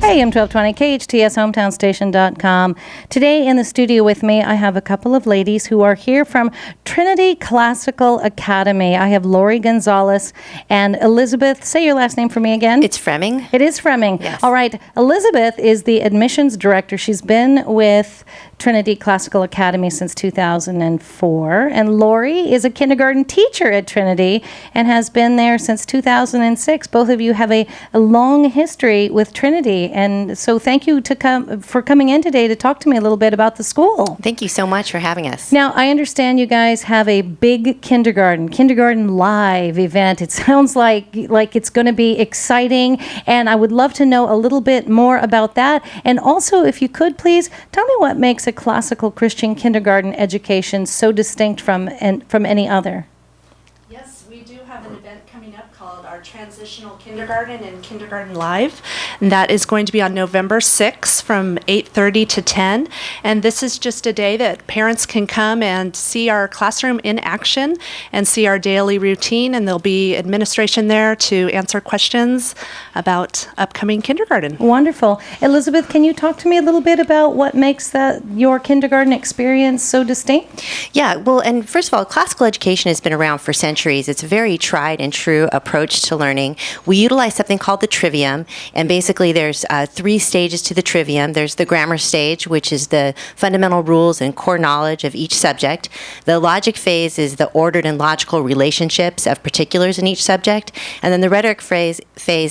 AM 1220, KHTS, HometownStation.com. Today in the studio with me, I have a couple of ladies who are here from Trinity Classical Academy. I have Lori Gonzalez and Elizabeth. Say your last name for me again. It's Fremming. It is Fremming. Yes. All right. Elizabeth is the admissions director. She's been with Trinity Classical Academy since 2004. And Lori is a kindergarten teacher at Trinity and has been there since 2006. Both of you have a long history with Trinity. And so thank you for coming in today to talk to me a little bit about the school. Thank you so much for having us. Now, I understand you guys have a big kindergarten live event. It sounds like it's going to be exciting, and I would love to know a little bit more about that. And also, if you could, please tell me what makes a classical Christian kindergarten education so distinct from any other. Yes, we do have an event coming up called our Transitional Kindergarten and Kindergarten Live, and that is going to be on November 6th from 8:30 to 10. And this is just a day that parents can come and see our classroom in action and see our daily routine, and there'll be administration there to answer questions about upcoming kindergarten. Wonderful. Elizabeth, can you talk to me a little bit about what makes your kindergarten experience so distinct? Yeah, well, and first of all, classical education has been around for centuries. It's a very tried and true approach to learning. We utilize something called the trivium, and basically there's 3 stages to the trivium. There's the grammar stage, which is the fundamental rules and core knowledge of each subject. The logic phase is the ordered and logical relationships of particulars in each subject. And then the rhetoric phase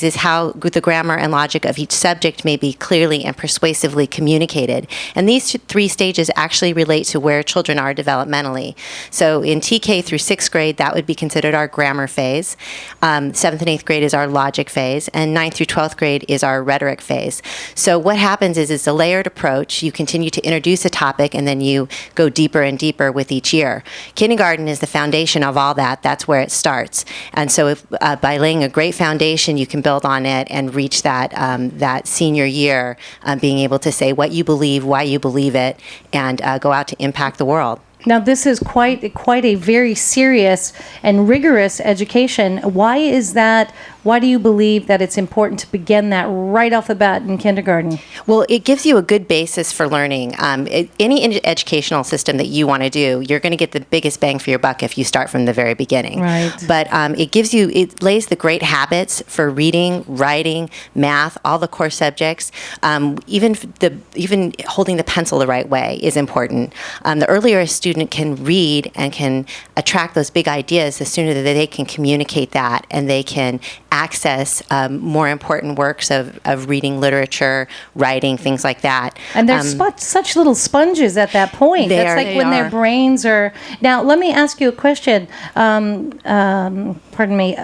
is how the grammar and logic of each subject may be clearly and persuasively communicated. And these 3 stages actually relate to where children are developmentally. So in TK through 6th grade, that would be considered our grammar phase. 7th and 8th grade is our logic phase, and 9th through 12th grade is our rhetoric phase. So what happens is it's a layered approach. You continue to introduce a topic, and then you go deeper and deeper with each year. Kindergarten is the foundation of all that. That's where it starts. And so if, by laying a great foundation, you can build on it and reach that senior year, being able to say what you believe, why you believe it, and go out to impact the world. Now, this is quite a very serious and rigorous education. Why is that? Why do you believe that it's important to begin that right off the bat in kindergarten? Well, it gives you a good basis for learning. Any educational system that you want to do, you're going to get the biggest bang for your buck if you start from the very beginning. Right. But it lays the great habits for reading, writing, math, all the core subjects. Even holding the pencil the right way is important. The earlier a student can read and can attract those big ideas, the sooner that they can communicate that and they can access more important works of reading, literature, writing, things like that. And they're such little sponges at that point. That's like when their brains are... Now, let me ask you a question. Pardon me.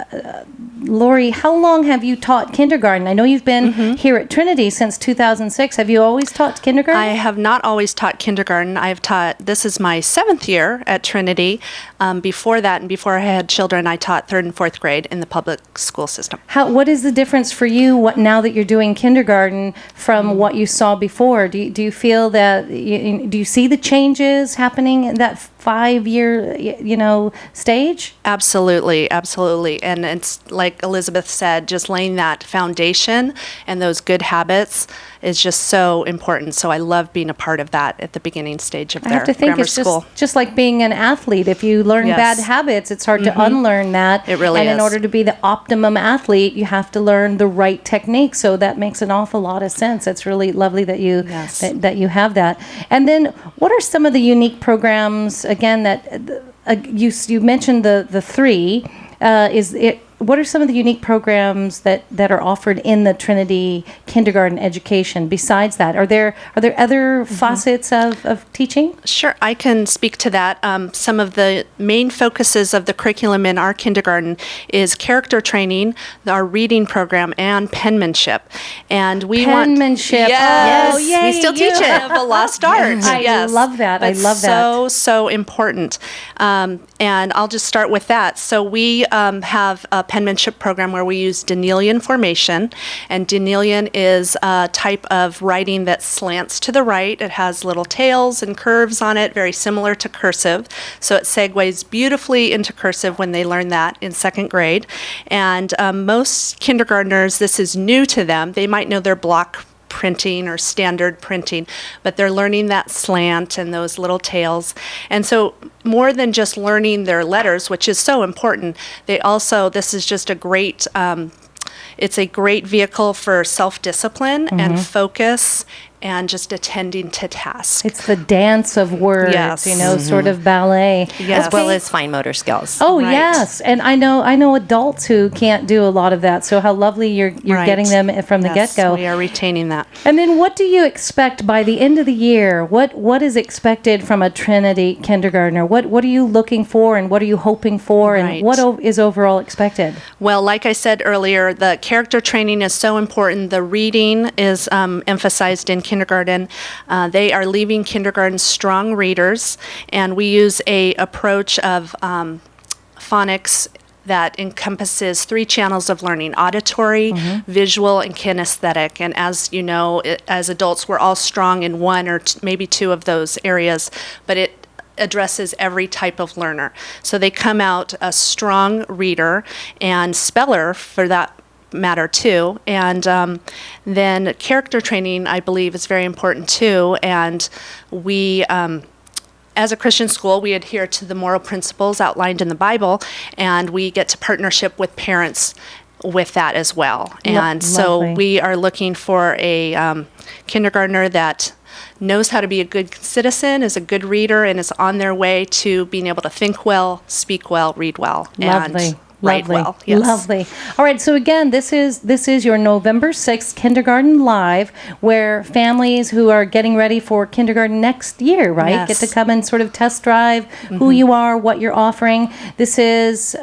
Lori, how long have you taught kindergarten? I know you've been here at Trinity since 2006. Have you always taught kindergarten? I have not always taught kindergarten. This is my 7th year at Trinity. Before that, and before I had children, I taught 3rd and 4th grade in the public school system. What is the difference for you now that you're doing kindergarten from what you saw before? Do you feel that, do you see the changes happening in that 5-year, stage? Absolutely. And it's like Elizabeth said, just laying that foundation and those good habits is just so important. So I love being a part of that at the beginning stage of their grammar school. I have to think it's just like being an athlete. If you learn bad habits, it's hard to unlearn that. It really is. And in order to be the optimum athlete, you have to learn the right technique. So that makes an awful lot of sense. It's really lovely that you that you have that. And then what are some of the unique programs, again, that you mentioned the 3. What are some of the unique programs that are offered in the Trinity kindergarten education besides that? Are there other facets of teaching? Sure, I can speak to that. Some of the main focuses of the curriculum in our kindergarten is character training, our reading program, and penmanship. And we penmanship. Yes, oh, yay, we still teach it. Of a lost art. I love that. But so important. And I'll just start with that. So we have a penmanship program where we use Danielian formation, and Danielian is a type of writing that slants to the right. It has little tails and curves on it, very similar to cursive. So it segues beautifully into cursive when they learn that in 2nd grade. And most kindergartners, this is new to them. They might know their block printing or standard printing, but they're learning that slant and those little tails. And so more than just learning their letters, which is so important, they also, this is just a great, it's a great vehicle for self-discipline and focus and just attending to tasks. It's the dance of words, Yes. Sort of ballet. Yes. As well as fine motor skills. Oh, Right. yes. And I know adults who can't do a lot of that. So how lovely you're Right. getting them from the Yes, get-go. we are retaining that. And then what do you expect by the end of the year? What is expected from a Trinity kindergartner? What are you looking for and what are you hoping for and Right. what is overall expected? Well, like I said earlier, the character training is so important. The reading is emphasized in kindergarten. They are leaving kindergarten strong readers, and we use a approach of phonics that encompasses 3 channels of learning: auditory, visual, and kinesthetic. And as you know, as adults, we're all strong in one or maybe 2 of those areas, but it addresses every type of learner. So they come out a strong reader and speller for that matter too. And then character training, I believe, is very important too. And we, as a Christian school, we adhere to the moral principles outlined in the Bible, and we get to partnership with parents with that as well. And so lovely. we are looking for a kindergartner that knows how to be a good citizen, is a good reader, and is on their way to being able to think well, speak well, read well, Lovely. and write Lovely. well. Yes. Lovely. All right. So again, this is your November 6th Kindergarten Live, where families who are getting ready for kindergarten next year, right, Yes. get to come and sort of test drive who you are, what you're offering. This is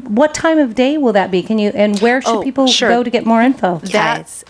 what time of day will that be? Can you and where should people sure. go to get more info? Yes.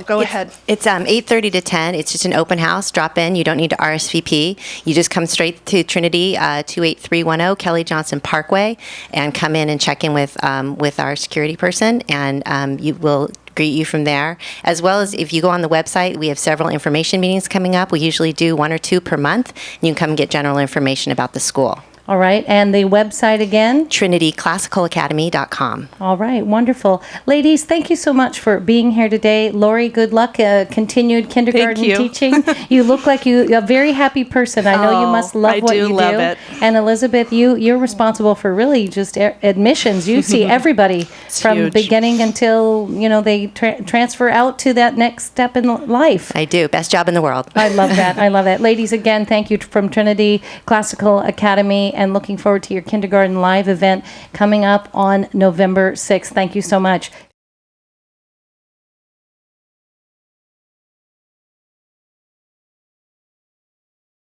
Go ahead. It's 8:30 to 10. It's just an open house. Drop in. You don't need to RSVP. You just come straight to Trinity, 28310 Kelly Johnson Parkway, and come in and check in with our security person, and you will greet you from there. As well as if you go on the website, we have several information meetings coming up. We usually do 1 or 2 per month. And you can come and get general information about the school. All right. And the website again? TrinityClassicalAcademy.com. All right, wonderful. Ladies, thank you so much for being here today. Lori, good luck, continued kindergarten Thank you. teaching. You look like you're a very happy person. I know you must love I what do you love do. it. And Elizabeth, you're responsible for really just admissions. You see everybody from huge. beginning until, they transfer out to that next step in life. I do. Best job in the world. I love that. I love that. Ladies, again, thank you from Trinity Classical Academy, and looking forward to your Kindergarten Live event coming up on November 6th. Thank you so much.